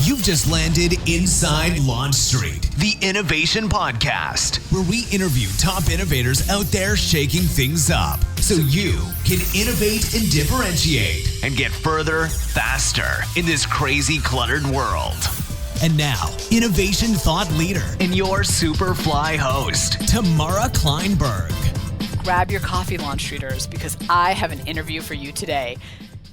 You've just landed Inside LaunchStreet, the innovation podcast, where we interview top innovators out there shaking things up so you can innovate and differentiate and get further, faster in this crazy, cluttered world. And now, innovation thought leader and your Superfly host, Tamara Kleinberg. Grab your coffee, LaunchStreeters, because I have an interview for you today.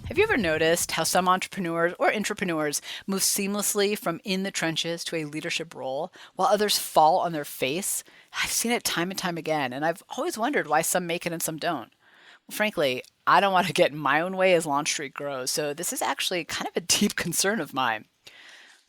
Have you ever noticed how some entrepreneurs or intrapreneurs move seamlessly from in the trenches to a leadership role while others fall on their face? I've seen it time and time again, and I've always wondered why some make it and some don't. Well, frankly, I don't want to get in my own way as LaunchStreet grows, so this is actually kind of a deep concern of mine.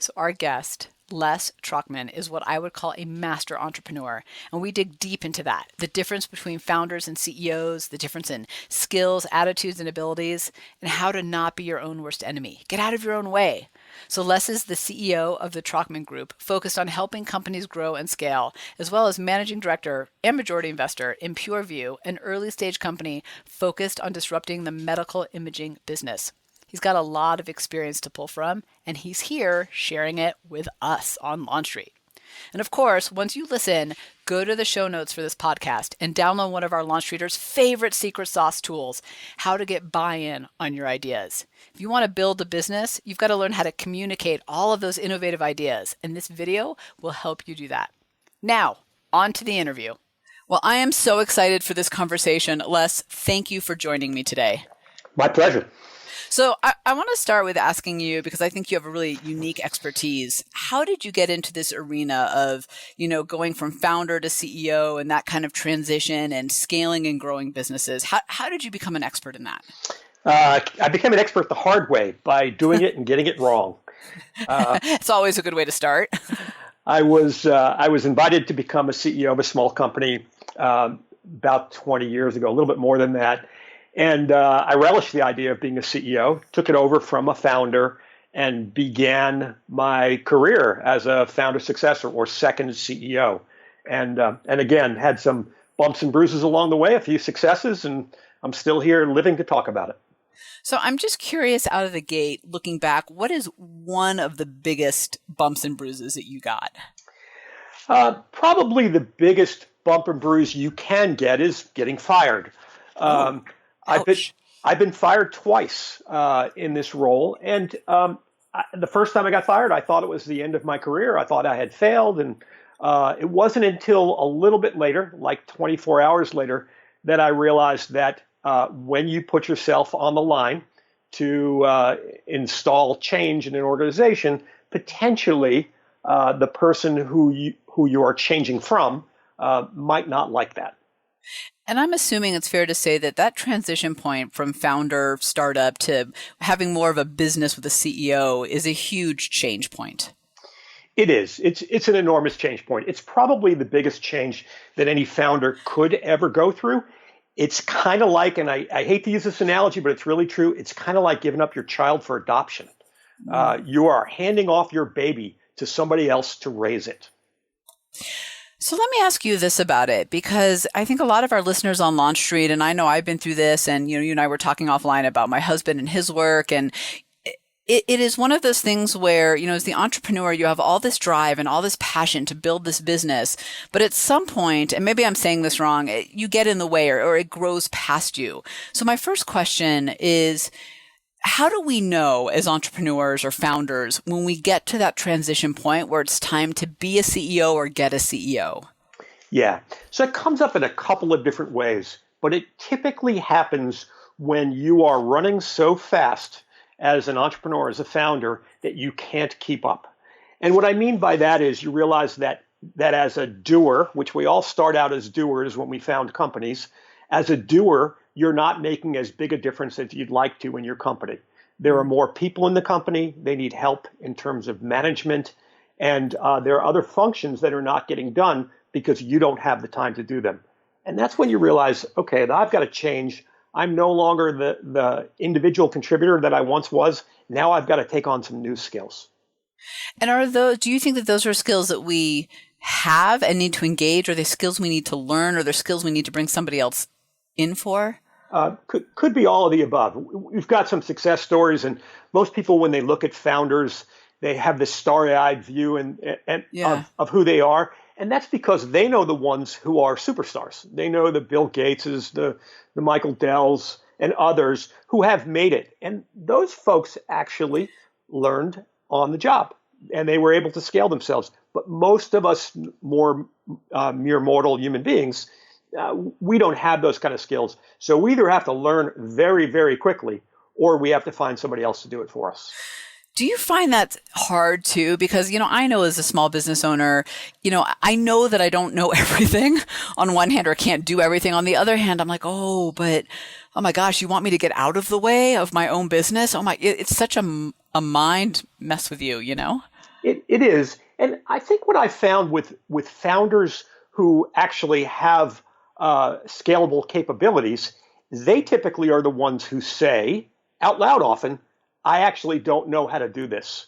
So our guest, Les Trachtman, is what I would call a master entrepreneur, and we dig deep into that, the difference between founders and CEOs, the difference in skills, attitudes, and abilities, and how to not be your own worst enemy. Get out of your own way. So Les is the CEO of the Trachtman Group, focused on helping companies grow and scale, as well as managing director and majority investor in PureView, an early-stage company focused on disrupting the medical imaging business. He's got a lot of experience to pull from, and he's here sharing it with us on LaunchStreet. And of course, once you listen, go to the show notes for this podcast and download one of our LaunchStreeters' favorite secret sauce tools, how to get buy-in on your ideas. If you want to build a business, you've got to learn how to communicate all of those innovative ideas, and this video will help you do that. Now, on to the interview. Well, I am so excited for this conversation. Les, thank you for joining me today. My pleasure. So I want to start with asking you, because I think you have a really unique expertise. How did you get into this arena of, going from founder to CEO and that kind of transition and scaling and growing businesses? How did you become an expert in that? I became an expert the hard way by doing it and getting it wrong. It's always a good way to start. I was invited to become a CEO of a small company about 20 years ago, a little bit more than that. And I relished the idea of being a CEO, took it over from a founder, and began my career as a founder successor or second CEO. And again, had some bumps and bruises along the way, a few successes, and I'm still here living to talk about it. So I'm just curious, out of the gate, looking back, what is one of the biggest bumps and bruises that you got? Probably the biggest bump and bruise you can get is getting fired. I've been fired twice in this role, and the first time I got fired, I thought it was the end of my career. I thought I had failed, and it wasn't until a little bit later, like 24 hours later, that I realized that when you put yourself on the line to install change in an organization, potentially the person who you are changing from might not like that. And I'm assuming it's fair to say that that transition point from founder startup to having more of a business with a CEO is a huge change point. It is. It's an enormous change point. It's probably the biggest change that any founder could ever go through. It's kind of like, and I hate to use this analogy, but it's really true. It's kind of like giving up your child for adoption. You are handing off your baby to somebody else to raise it. So let me ask you this about it, because I think a lot of our listeners on LaunchStreet, and I know I've been through this, and you and I were talking offline about my husband and his work, and it is one of those things where, as the entrepreneur, you have all this drive and all this passion to build this business, but at some point, and maybe I'm saying this wrong, you get in the way or it grows past you. So my first question is, how do we know as entrepreneurs or founders when we get to that transition point where it's time to be a CEO or get a CEO? Yeah. So it comes up in a couple of different ways, but it typically happens when you are running so fast as an entrepreneur, as a founder, that you can't keep up. And what I mean by that is you realize that as a doer, which we all start out as doers when we found companies, as a doer, you're not making as big a difference as you'd like to in your company. There are more people in the company. They need help in terms of management. And there are other functions that are not getting done because you don't have the time to do them. And that's when you realize, okay, I've got to change. I'm no longer the individual contributor that I once was. Now I've got to take on some new skills. And do you think that those are skills that we have and need to engage? Are they skills we need to learn? Or are they skills we need to bring somebody else in for? Could be all of the above. We've got some success stories, and most people, when they look at founders, They have this starry-eyed view of who they are. And that's because they know the ones who are superstars. They know the Bill Gateses, the Michael Dells, and others who have made it. And those folks actually learned on the job, and they were able to scale themselves. But most of us more mere mortal human beings, we don't have those kind of skills. So we either have to learn very, very quickly, or we have to find somebody else to do it for us. Do you find that hard too? Because, I know as a small business owner, I know that I don't know everything on one hand or can't do everything. On the other hand, I'm like, oh my gosh, you want me to get out of the way of my own business? It's such a mind mess with you, It is. And I think what I found with founders who actually have scalable capabilities, they typically are the ones who say out loud often, I actually don't know how to do this.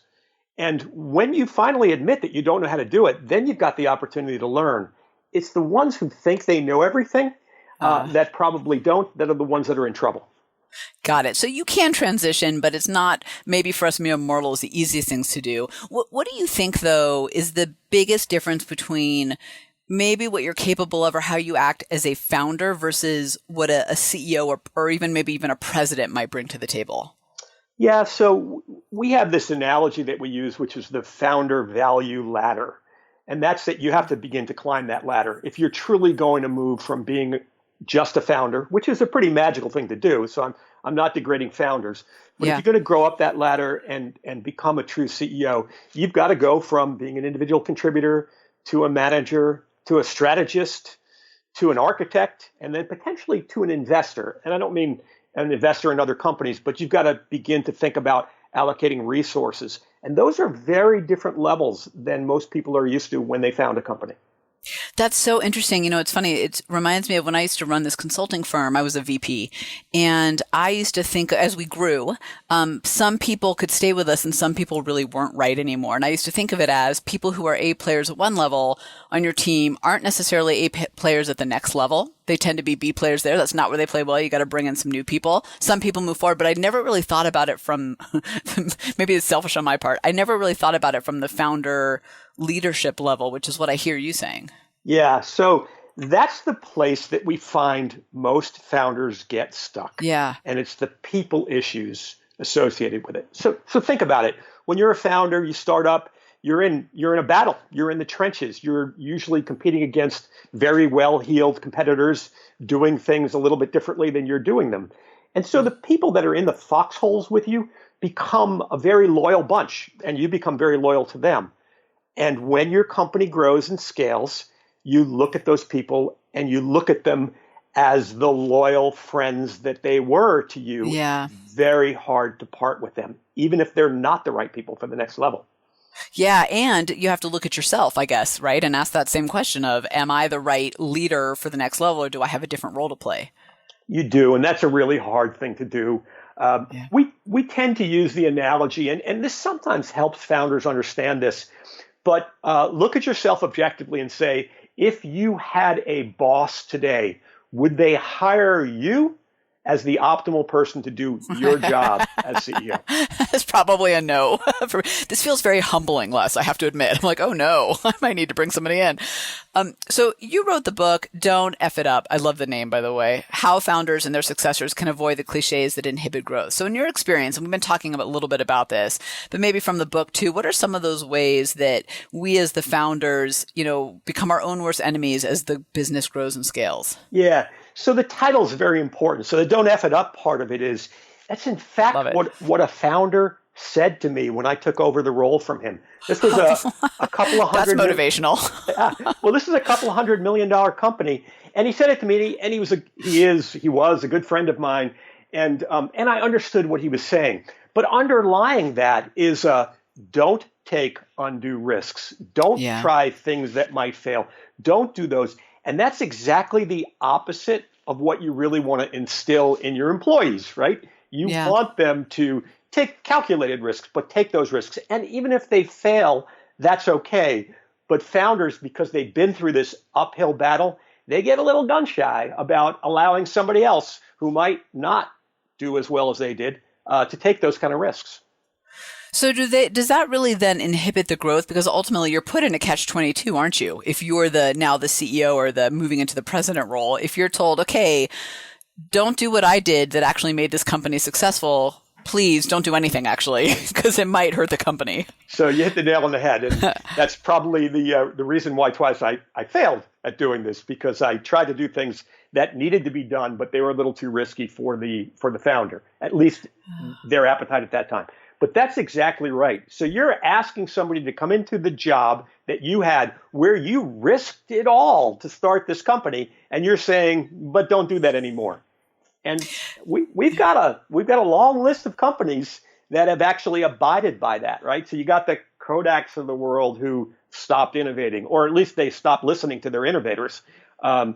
And when you finally admit that you don't know how to do it, then you've got the opportunity to learn. It's the ones who think they know everything that probably don't, that are the ones that are in trouble. Got it. So you can transition, but it's not maybe for us mere mortals the easiest things to do. What do you think, though, is the biggest difference between maybe what you're capable of or how you act as a founder versus what a CEO or even maybe even a president might bring to the table? Yeah, so we have this analogy that we use, which is the founder value ladder. And that's that you have to begin to climb that ladder. If you're truly going to move from being just a founder, which is a pretty magical thing to do, so I'm not degrading founders, but if you're going to grow up that ladder and become a true CEO, you've got to go from being an individual contributor to a manager, to a strategist, to an architect, and then potentially to an investor. And I don't mean an investor in other companies, but you've got to begin to think about allocating resources. And those are very different levels than most people are used to when they found a company. That's so interesting. It's funny. It reminds me of when I used to run this consulting firm. I was a VP, and I used to think as we grew, some people could stay with us and some people really weren't right anymore. And I used to think of it as people who are A players at one level on your team aren't necessarily A players at the next level. They tend to be B players there. That's not where they play well. You got to bring in some new people. Some people move forward, but I never really thought about it from, maybe it's selfish on my part. I never really thought about it from the founder leadership level, which is what I hear you saying. Yeah. So that's the place that we find most founders get stuck. Yeah. And it's the people issues associated with it. So think about it. When you're a founder, you start up, you're in a battle. You're in the trenches. You're usually competing against very well-heeled competitors doing things a little bit differently than you're doing them. And so the people that are in the foxholes with you become a very loyal bunch, and you become very loyal to them. And when your company grows and scales, you look at those people and you look at them as the loyal friends that they were to you. Yeah. Very hard to part with them, even if they're not the right people for the next level. Yeah. And you have to look at yourself, I guess, right? And ask that same question of, am I the right leader for the next level, or do I have a different role to play? You do. And that's a really hard thing to do. We tend to use the analogy, and this sometimes helps founders understand this, but look at yourself objectively and say, if you had a boss today, would they hire you as the optimal person to do your job as CEO? That's probably a no. This feels very humbling, Les, I have to admit. I'm like, oh no, I might need to bring somebody in. So you wrote the book, Don't F It Up. I love the name, by the way. How founders and their successors can avoid the cliches that inhibit growth. So in your experience, and we've been talking a little bit about this, but maybe from the book too, what are some of those ways that we as the founders, become our own worst enemies as the business grows and scales? Yeah. So the title is very important. So the don't F it up part of it is, that's in fact what a founder said to me when I took over the role from him. This was a couple of hundred. That's motivational. Well, this is a couple of $100 million company. And he said it to me, and he was a good friend of mine. And I understood what he was saying. But underlying that is don't take undue risks. Don't try things that might fail. Don't do those. And that's exactly the opposite of what you really want to instill in your employees, right? You want them to take calculated risks, but take those risks. And even if they fail, that's okay. But founders, because they've been through this uphill battle, they get a little gun shy about allowing somebody else who might not do as well as they did to take those kind of risks. So does that really then inhibit the growth? Because ultimately you're put in a catch-22, aren't you? If you're now the CEO or the moving into the president role, if you're told, okay, don't do what I did that actually made this company successful, please don't do anything actually, because it might hurt the company. So you hit the nail on the head. And that's probably the reason why twice I failed at doing this, because I tried to do things that needed to be done, but they were a little too risky for the founder, at least their appetite at that time. But that's exactly right. So you're asking somebody to come into the job that you had where you risked it all to start this company, and you're saying, but don't do that anymore. And we've got a long list of companies that have actually abided by that, right? So you got the Kodaks of the world who stopped innovating, or at least they stopped listening to their innovators. That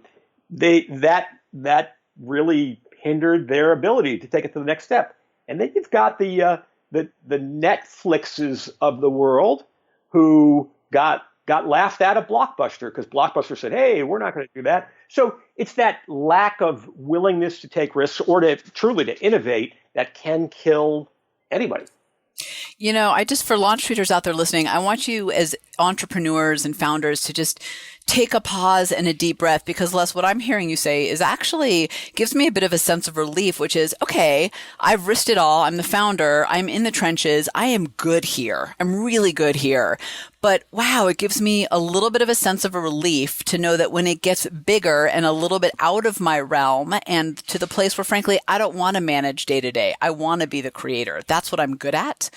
really hindered their ability to take it to the next step. And then you've got the Netflixes of the world who got laughed at Blockbuster because Blockbuster said, hey, we're not going to do that. So it's that lack of willingness to take risks or to truly to innovate that can kill anybody. You know, for LaunchStreeters out there listening, I want you as entrepreneurs and founders to just take a pause and a deep breath, because Les, what I'm hearing you say is actually gives me a bit of a sense of relief, which is, okay, I've risked it all. I'm the founder. I'm in the trenches. I am good here. I'm really good here. But wow, it gives me a little bit of a sense of a relief to know that when it gets bigger and a little bit out of my realm and to the place where, frankly, I don't want to manage day to day. I want to be the creator. That's what I'm good at,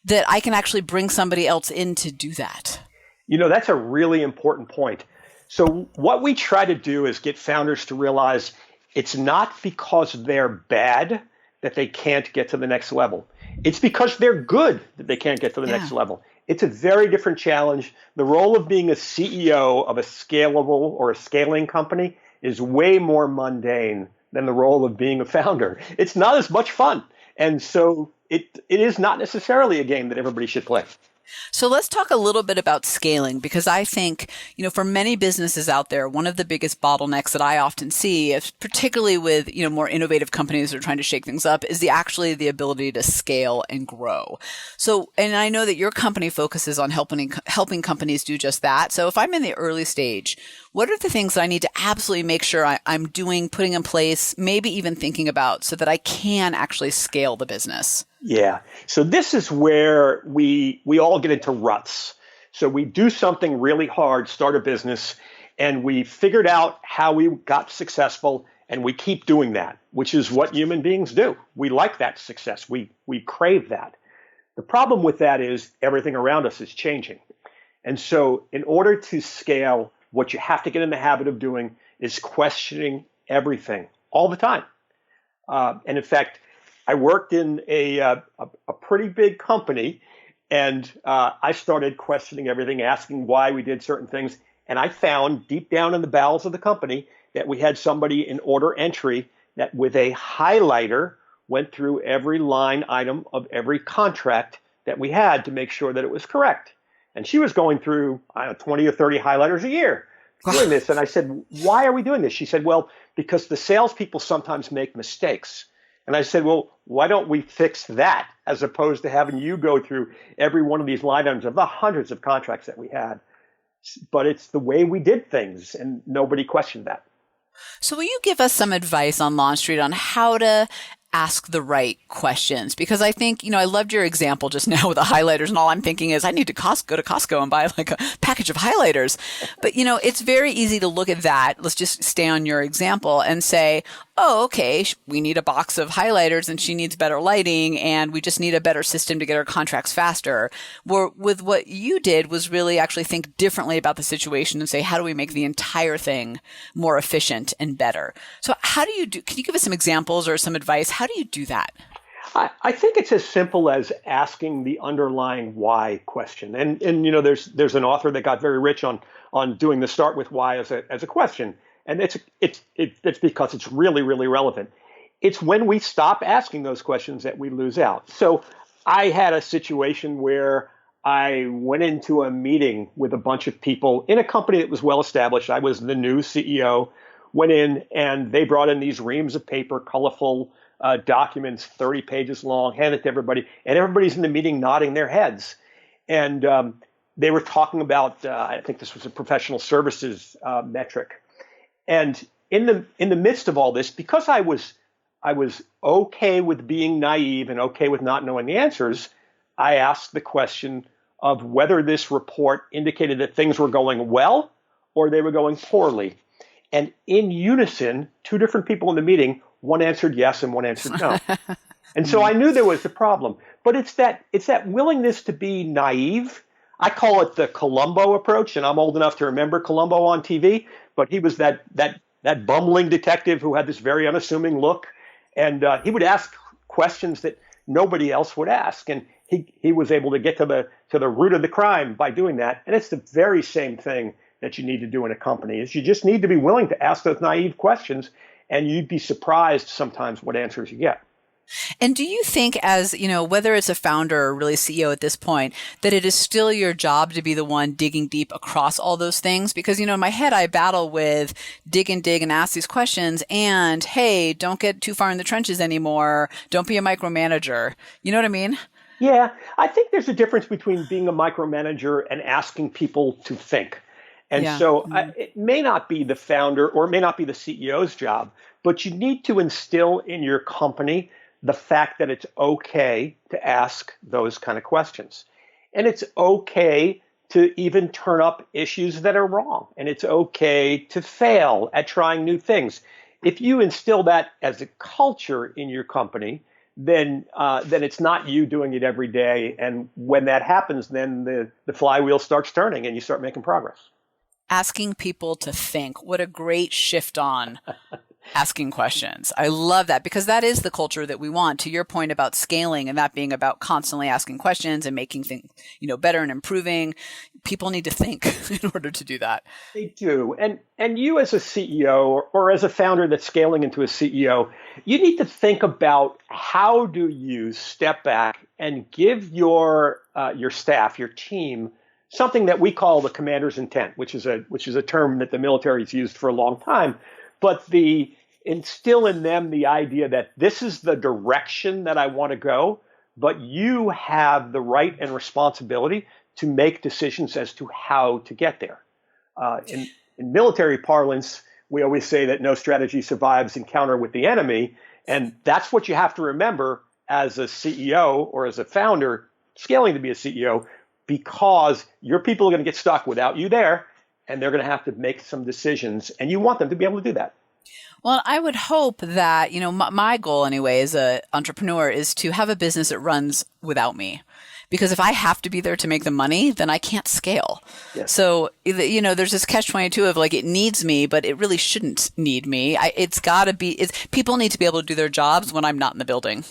that I can actually bring somebody else in to do that. You know, that's a really important point. So what we try to do is get founders to realize it's not because they're bad that they can't get to the next level. It's because they're good that they can't get to the next level. It's a very different challenge. The role of being a CEO of a scalable or a scaling company is way more mundane than the role of being a founder. It's not as much fun. And so it is not necessarily a game that everybody should play. So let's talk a little bit about scaling, because I think, for many businesses out there, one of the biggest bottlenecks that I often see, is particularly with, more innovative companies that are trying to shake things up, is the ability to scale and grow. So, and I know that your company focuses on helping companies do just that. So if I'm in the early stage, what are the things that I need to absolutely make sure I'm doing, putting in place, maybe even thinking about, so that I can actually scale the business? Yeah. So this is where we all get into ruts. So we do something really hard, start a business, and we figured out how we got successful, and we keep doing that, which is what human beings do. We like that success. We crave that. The problem with that is everything around us is changing. And so in order to scale, what you have to get in the habit of doing is questioning everything all the time. And in fact, I worked in a pretty big company, and I started questioning everything, asking why we did certain things. And I found deep down in the bowels of the company that we had somebody in order entry that with a highlighter went through every line item of every contract that we had to make sure that it was correct. And she was going through, 20 or 30 highlighters a year doing this. And I said, why are we doing this? She said, well, because the salespeople sometimes make mistakes. And I said, well, why don't we fix that as opposed to having you go through every one of these line items of the hundreds of contracts that we had? But it's the way we did things, and nobody questioned that. So will you give us some advice on LaunchStreet on how to ask the right questions? Because I think, I loved your example just now with the highlighters, and all I'm thinking is I need to go to Costco and buy like a package of highlighters. But, it's very easy to look at that. Let's just stay on your example and say, oh, okay, we need a box of highlighters and she needs better lighting and we just need a better system to get our contracts faster. With what you did was really actually think differently about the situation and say, how do we make the entire thing more efficient and better? So can you give us some examples or some advice? How do you do that? I think it's as simple as asking the underlying why question. And there's an author that got very rich on doing the start with why as a question. And it's because it's really, really relevant. It's when we stop asking those questions that we lose out. So I had a situation where I went into a meeting with a bunch of people in a company that was well established. I was the new CEO, went in and they brought in these reams of paper, colorful documents, 30 pages long, hand it to everybody, and everybody's in the meeting nodding their heads. And they were talking about, I think this was a professional services metric. And in the midst of all this, because I was okay with being naive and okay with not knowing the answers, I asked the question of whether this report indicated that things were going well or they were going poorly. And in unison, two different people in the meeting, one answered yes and one answered no. And so I knew there was a problem. But it's that willingness to be naive. I call it the Columbo approach, and I'm old enough to remember Columbo on TV, but he was that bumbling detective who had this very unassuming look, and he would ask questions that nobody else would ask, and he was able to get to the root of the crime by doing that. And it's the very same thing that you need to do in a company, is you just need to be willing to ask those naive questions, and you'd be surprised sometimes what answers you get. And do you think, as you know, whether it's a founder or really CEO at this point, that it is still your job to be the one digging deep across all those things? Because, in my head, I battle with dig and ask these questions and, hey, don't get too far in the trenches anymore. Don't be a micromanager. You know what I mean? Yeah, I think there's a difference between being a micromanager and asking people to think. And it may not be the founder or it may not be the CEO's job, but you need to instill in your company the fact that it's okay to ask those kind of questions. And it's okay to even turn up issues that are wrong. And it's okay to fail at trying new things. If you instill that as a culture in your company, then it's not you doing it every day. And when that happens, then the flywheel starts turning and you start making progress. Asking people to think. What a great shift on asking questions. I love that, because that is the culture that we want. To your point about scaling and that being about constantly asking questions and making things, better and improving, people need to think in order to do that. They do. And you as a CEO or as a founder that's scaling into a CEO, you need to think about how do you step back and give your staff, your team, something that we call the commander's intent, which is a term that the military has used for a long time, but instill in them the idea that this is the direction that I want to go, but you have the right and responsibility to make decisions as to how to get there. In military parlance, we always say that no strategy survives encounter with the enemy, and that's what you have to remember as a CEO or as a founder scaling to be a CEO, because your people are going to get stuck without you there, and they're going to have to make some decisions, and you want them to be able to do that. Well, I would hope that, my goal anyway as an entrepreneur is to have a business that runs without me. Because if I have to be there to make the money, then I can't scale. Yes. So, there's this catch-22 of it needs me, but it really shouldn't need me. It's got to be, people need to be able to do their jobs when I'm not in the building.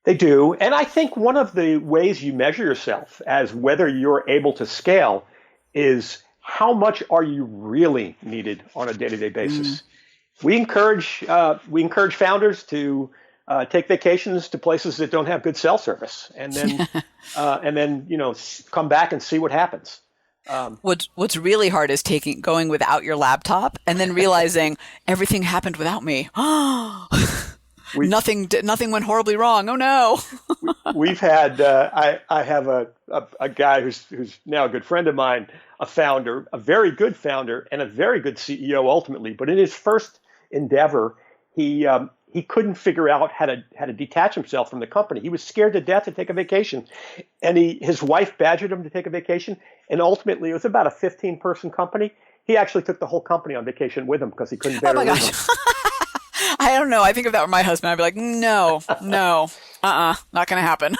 They do. And I think one of the ways you measure yourself as whether you're able to scale is how much are you really needed on a day-to-day basis. We encourage founders to take vacations to places that don't have good cell service, and then come back and see what happens. What's really hard is going without your laptop and then realizing everything happened without me. Nothing went horribly wrong. Oh no. We've had I have a guy who's now a good friend of mine, a founder, a very good founder, and a very good CEO ultimately. But in his first endeavor, he couldn't figure out how to detach himself from the company. He was scared to death to take a vacation, and his wife badgered him to take a vacation. And ultimately, it was about a 15-person company. He actually took the whole company on vacation with him because he couldn't bear to lose them. I don't know. I think if that were my husband, I'd be like, no, not going to happen.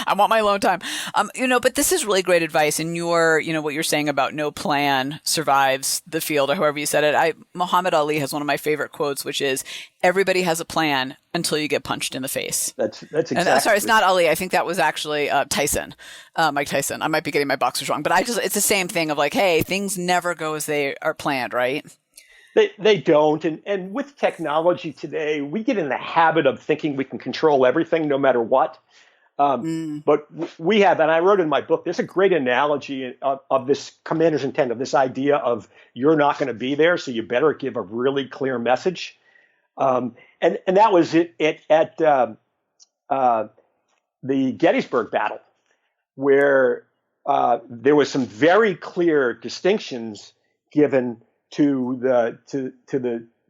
I want my alone time. But this is really great advice. And what you're saying about no plan survives the field, or however you said it. Muhammad Ali has one of my favorite quotes, which is, everybody has a plan until you get punched in the face. That's exactly. Sorry, it's not Ali. I think that was actually Tyson, Mike Tyson. I might be getting my boxers wrong, but it's the same thing of hey, things never go as they are planned, right? They don't. And with technology today, we get in the habit of thinking we can control everything no matter what. But we have, and I wrote in my book, there's a great analogy of this commander's intent, of this idea of you're not going to be there, so you better give a really clear message. And and that was it at the Gettysburg battle, where there was some very clear distinctions given to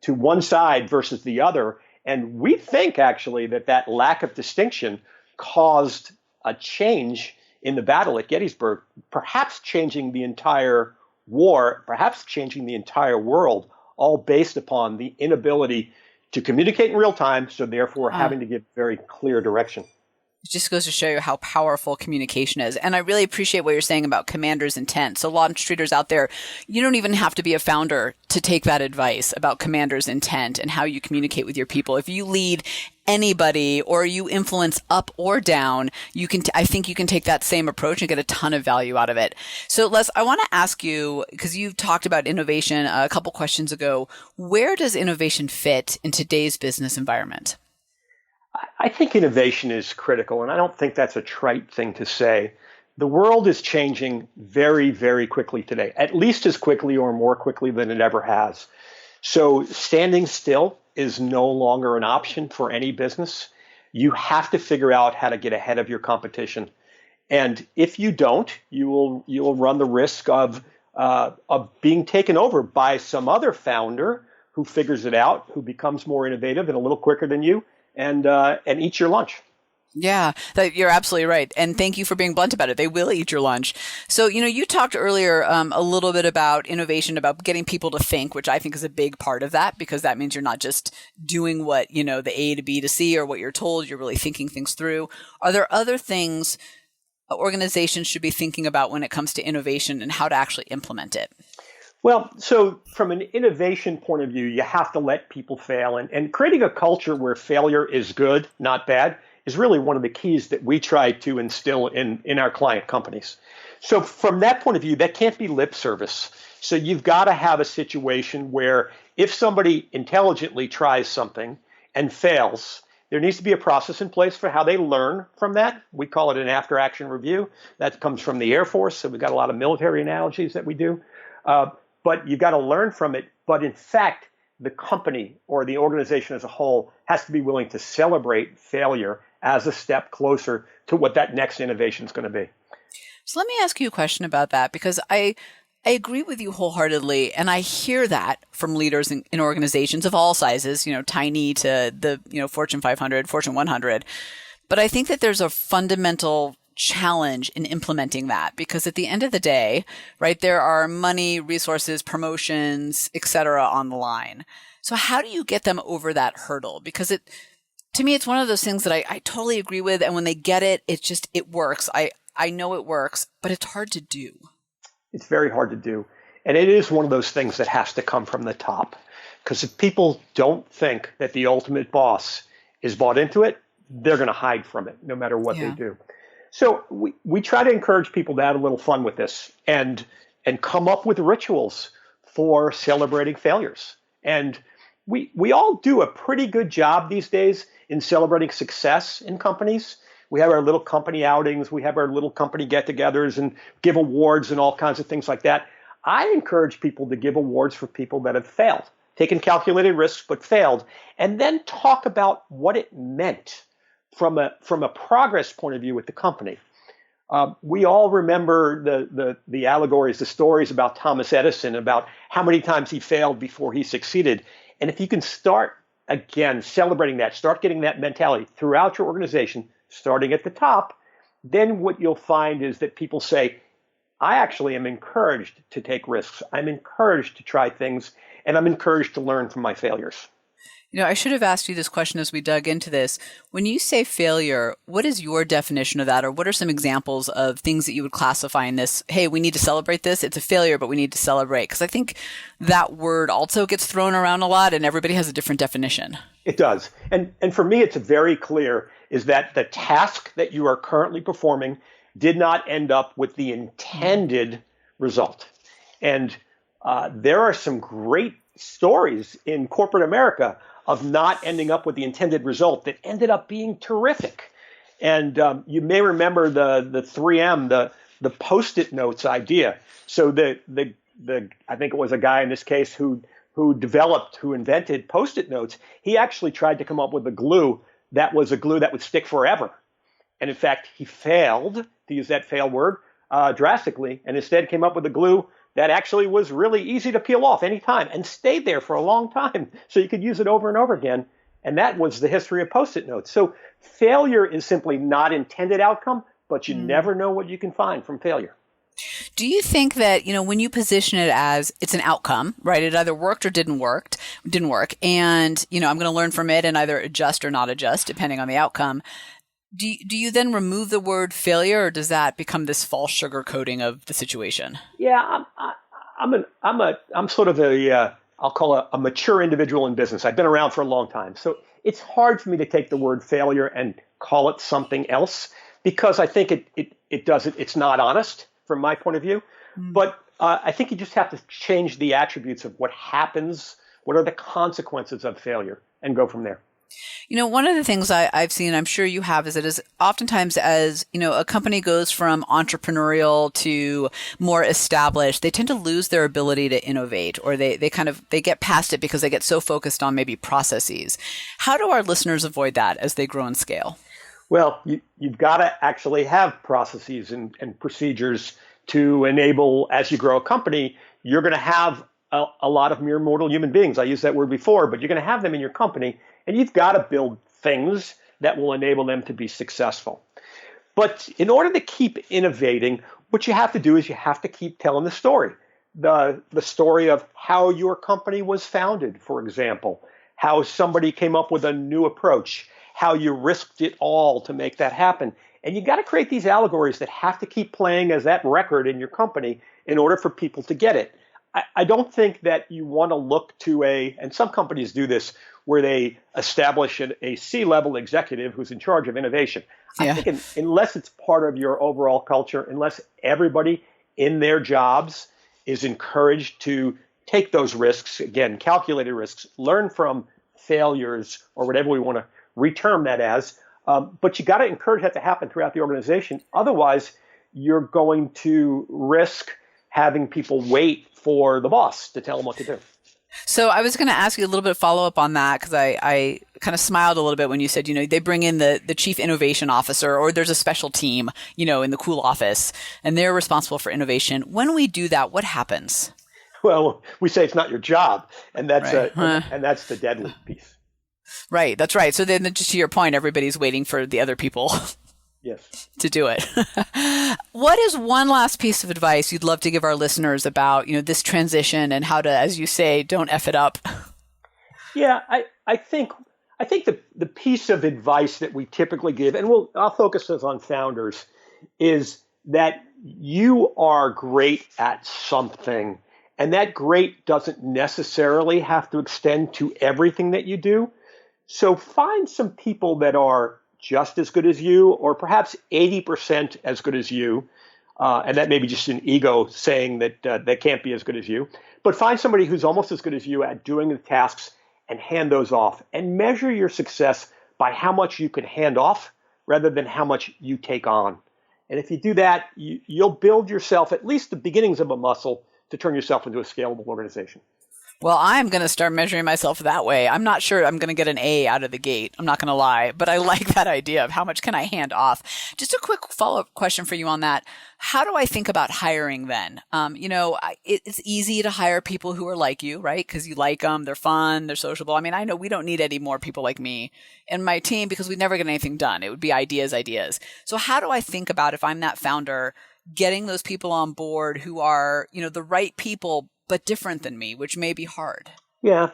one side versus the other, and we think actually that lack of distinction caused a change in the battle at Gettysburg, perhaps changing the entire war, perhaps changing the entire world, all based upon the inability to communicate in real time, so therefore having to give very clear direction. It just goes to show you how powerful communication is. And I really appreciate what you're saying about commander's intent. So LaunchStreeters out there, you don't even have to be a founder to take that advice about commander's intent and how you communicate with your people. If you lead anybody or you influence up or down, I think you can take that same approach and get a ton of value out of it. So Les, I want to ask you, because you talked about innovation a couple questions ago, where does innovation fit in today's business environment? I think innovation is critical, and I don't think that's a trite thing to say. The world is changing very, very quickly today, at least as quickly or more quickly than it ever has. So standing still is no longer an option for any business. You have to figure out how to get ahead of your competition. And if you don't, you will run the risk of being taken over by some other founder who figures it out, who becomes more innovative and a little quicker than you, and eat your lunch. Yeah, you're absolutely right. And thank you for being blunt about it. They will eat your lunch. So, you talked earlier a little bit about innovation, about getting people to think, which I think is a big part of that, because that means you're not just doing what, the A to B to C or what you're told, you're really thinking things through. Are there other things organizations should be thinking about when it comes to innovation and how to actually implement it? Well, so from an innovation point of view, you have to let people fail. And creating a culture where failure is good, not bad, is really one of the keys that we try to instill in our client companies. So from that point of view, that can't be lip service. So you've got to have a situation where if somebody intelligently tries something and fails, there needs to be a process in place for how they learn from that. We call it an after-action review. That comes from the Air Force, so we've got a lot of military analogies that we do. But you've got to learn from it. But in fact, the company or the organization as a whole has to be willing to celebrate failure as a step closer to what that next innovation is going to be. So let me ask you a question about that, because I agree with you wholeheartedly. And I hear that from leaders in organizations of all sizes, tiny to the, Fortune 500, Fortune 100. But I think that there's a fundamental challenge in implementing that, because at the end of the day, right, there are money, resources, promotions, et cetera, on the line. So how do you get them over that hurdle? Because to me, it's one of those things that I totally agree with. And when they get it, it works. I know it works, but it's hard to do. It's very hard to do. And it is one of those things that has to come from the top. Because if people don't think that the ultimate boss is bought into it, they're going to hide from it no matter what they do. So we try to encourage people to have a little fun with this and come up with rituals for celebrating failures. And we all do a pretty good job these days in celebrating success in companies. We have our little company outings, we have our little company get-togethers and give awards and all kinds of things like that. I encourage people to give awards for people that have failed, taken calculated risks but failed, and then talk about what it meant from a progress point of view with the company. We all remember the allegories, the stories about Thomas Edison, about how many times he failed before he succeeded. And if you can start, again, celebrating that, start getting that mentality throughout your organization, starting at the top, then what you'll find is that people say, I actually am encouraged to take risks. I'm encouraged to try things, and I'm encouraged to learn from my failures. I should have asked you this question as we dug into this. When you say failure, what is your definition of that? Or what are some examples of things that you would classify in this? Hey, we need to celebrate this. It's a failure, but we need to celebrate. Because I think that word also gets thrown around a lot and everybody has a different definition. It does. And for me, it's very clear is that the task that you are currently performing did not end up with the intended result. And there are some great stories in corporate America of not ending up with the intended result that ended up being terrific. And you may remember the 3M, the Post-it notes idea. So the I think it was a guy in this case who who invented Post-it notes, he actually tried to come up with a glue that was a glue that would stick forever. And in fact, he failed, to use that fail word, drastically, and instead came up with a glue that actually was really easy to peel off anytime and stayed there for a long time. So you could use it over and over again. And that was the history of Post-it notes. So failure is simply not intended outcome, but you never know what you can find from failure. Do you think that, when you position it as it's an outcome, right? It either worked or didn't work. And, I'm going to learn from it and either adjust or not adjust depending on the outcome. Do you then remove the word failure, or does that become this false sugarcoating of the situation? Yeah, I'm sort of I'll call a mature individual in business. I've been around for a long time. So it's hard for me to take the word failure and call it something else, because I think it's not honest from my point of view. But I think you just have to change the attributes of what happens, what are the consequences of failure, and go from there. One of the things I've seen, I'm sure you have, is it is oftentimes as, a company goes from entrepreneurial to more established, they tend to lose their ability to innovate, or they get past it because they get so focused on maybe processes. How do our listeners avoid that as they grow and scale? Well, you've got to actually have processes and procedures to enable, as you grow a company, you're going to have a lot of mere mortal human beings. I used that word before, but you're going to have them in your company, and you've got to build things that will enable them to be successful. But in order to keep innovating, what you have to do is you have to keep telling the story. The story of how your company was founded, for example, how somebody came up with a new approach, how you risked it all to make that happen. And you got to create these allegories that have to keep playing as that record in your company in order for people to get it. I don't think that you want to look to and some companies do this, where they establish a C-level executive who's in charge of innovation. Yeah. I think unless it's part of your overall culture, unless everybody in their jobs is encouraged to take those risks, again, calculated risks, learn from failures, or whatever we want to reterm that as, but you got to encourage that to happen throughout the organization. Otherwise, you're going to risk having people wait for the boss to tell them what to do. So I was going to ask you a little bit of follow up on that, because I kind of smiled a little bit when you said, they bring in the chief innovation officer, or there's a special team, in the cool office, and they're responsible for innovation. When we do that, what happens? Well, we say it's not your job, and that's right. And that's the deadly piece. Right, that's right. So then, just to your point, everybody's waiting for the other people. Yes. To do it. What is one last piece of advice you'd love to give our listeners about, this transition and how to, as you say, don't F it up? Yeah, I think the piece of advice that we typically give, and I'll focus this on founders, is that you are great at something, and that great doesn't necessarily have to extend to everything that you do. So find some people that are just as good as you, or perhaps 80% as good as you. And that may be just an ego saying that they can't be as good as you. But find somebody who's almost as good as you at doing the tasks and hand those off. And measure your success by how much you can hand off rather than how much you take on. And if you do that, you'll build yourself at least the beginnings of a muscle to turn yourself into a scalable organization. Well, I'm going to start measuring myself that way. I'm not sure I'm going to get an A out of the gate. I'm not going to lie, but I like that idea of how much can I hand off. Just a quick follow-up question for you on that. How do I think about hiring then? It's easy to hire people who are like you, right? Because you like them, they're fun, they're sociable. I mean, I know we don't need any more people like me in my team because we never get anything done. It would be ideas. So how do I think about, if I'm that founder, getting those people on board who are, the right people, but different than me, which may be hard? Yeah.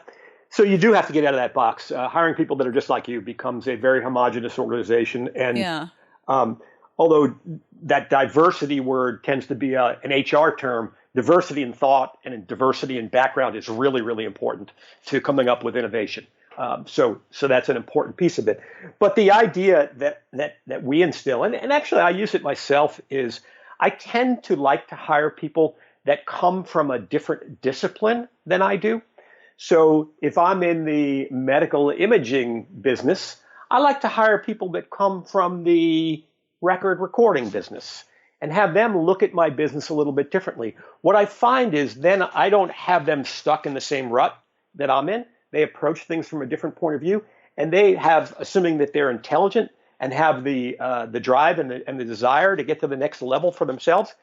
So you do have to get out of that box. Hiring people that are just like you becomes a very homogenous organization. And although that diversity word tends to be an HR term, diversity in thought and diversity in background is really, really important to coming up with innovation. So that's an important piece of it. But the idea that we instill, and actually I use it myself, is I tend to like to hire people that come from a different discipline than I do. So if I'm in the medical imaging business, I like to hire people that come from the record recording business and have them look at my business a little bit differently. What I find is then I don't have them stuck in the same rut. that I'm in. They approach things from a different point of view, and they have, assuming that they're intelligent and have the drive and the desire to get to the next level for themselves,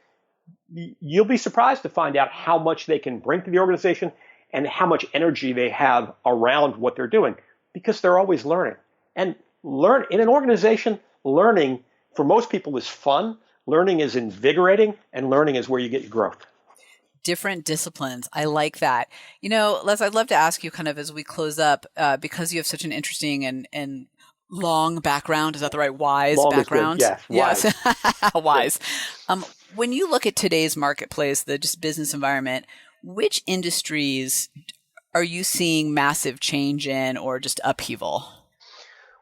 you'll be surprised to find out how much they can bring to the organization and how much energy they have around what they're doing, because they're always learning. And in an organization, learning for most people is fun. Learning is invigorating, and learning is where you get your growth. Different disciplines. I like that. Les, I'd love to ask you kind of as we close up, because you have such an interesting and long background. Is that the right? Wise long background? Yes, wise. Wise. When you look at today's marketplace, the just business environment, which industries are you seeing massive change in or just upheaval?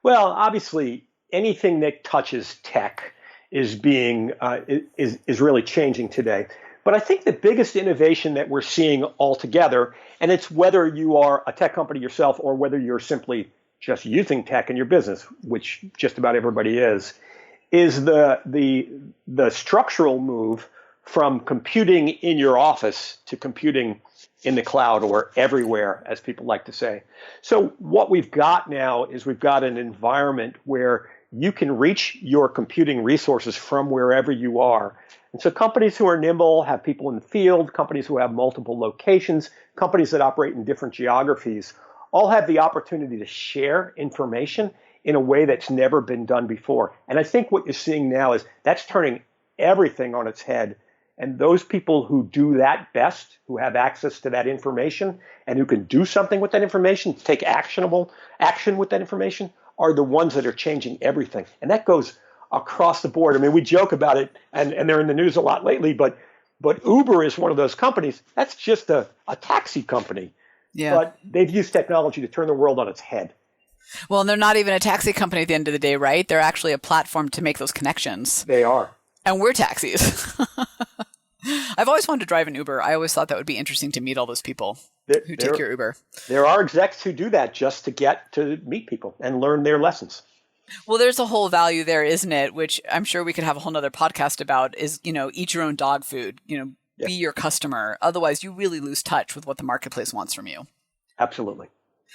Well, obviously, anything that touches tech is really changing today. But I think the biggest innovation that we're seeing altogether, and it's whether you are a tech company yourself or whether you're simply just using tech in your business, which just about everybody is the structural move from computing in your office to computing in the cloud, or everywhere, as people like to say. So what we've got now is we've got an environment where you can reach your computing resources from wherever you are. And so companies who are nimble have people in the field, companies who have multiple locations, companies that operate in different geographies, all have the opportunity to share information in a way that's never been done before. And I think what you're seeing now is that's turning everything on its head. And those people who do that best, who have access to that information and who can do something with that information, take action with that information, are the ones that are changing everything. And that goes across the board. I mean, we joke about it, and they're in the news a lot lately, but Uber is one of those companies. That's just a taxi company. Yeah. But they've used technology to turn the world on its head. Well, and they're not even a taxi company at the end of the day, right? They're actually a platform to make those connections. They are. And we're taxis. I've always wanted to drive an Uber. I always thought that would be interesting to meet all those people who take your Uber. There are execs who do that just to get to meet people and learn their lessons. Well, there's a whole value there, isn't it? Which I'm sure we could have a whole nother podcast about is, eat your own dog food, be your customer. Otherwise, you really lose touch with what the marketplace wants from you. Absolutely.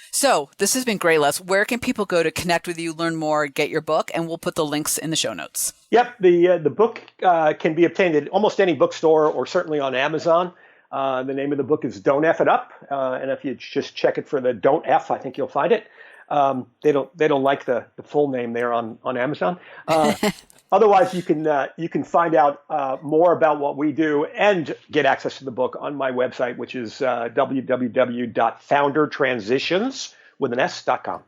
So this has been great, Les. Where can people go to connect with you, learn more, get your book? And we'll put the links in the show notes. Yep. The book can be obtained at almost any bookstore or certainly on Amazon. The name of the book is Don't F It Up. And if you just check it for the Don't F, I think you'll find it. They don't like the full name there on Amazon. Otherwise, you can find out more about what we do and get access to the book on my website, which is www.foundertransitions.com.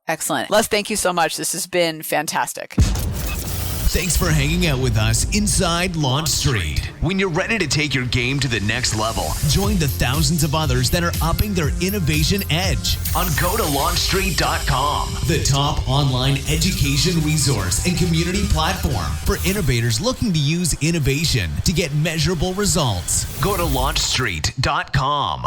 Excellent. Les, thank you so much. This has been fantastic. Thanks for hanging out with us inside LaunchStreet. When you're ready to take your game to the next level, join the thousands of others that are upping their innovation edge on GoToLaunchStreet.com, the top online education resource and community platform for innovators looking to use innovation to get measurable results. Go to LaunchStreet.com.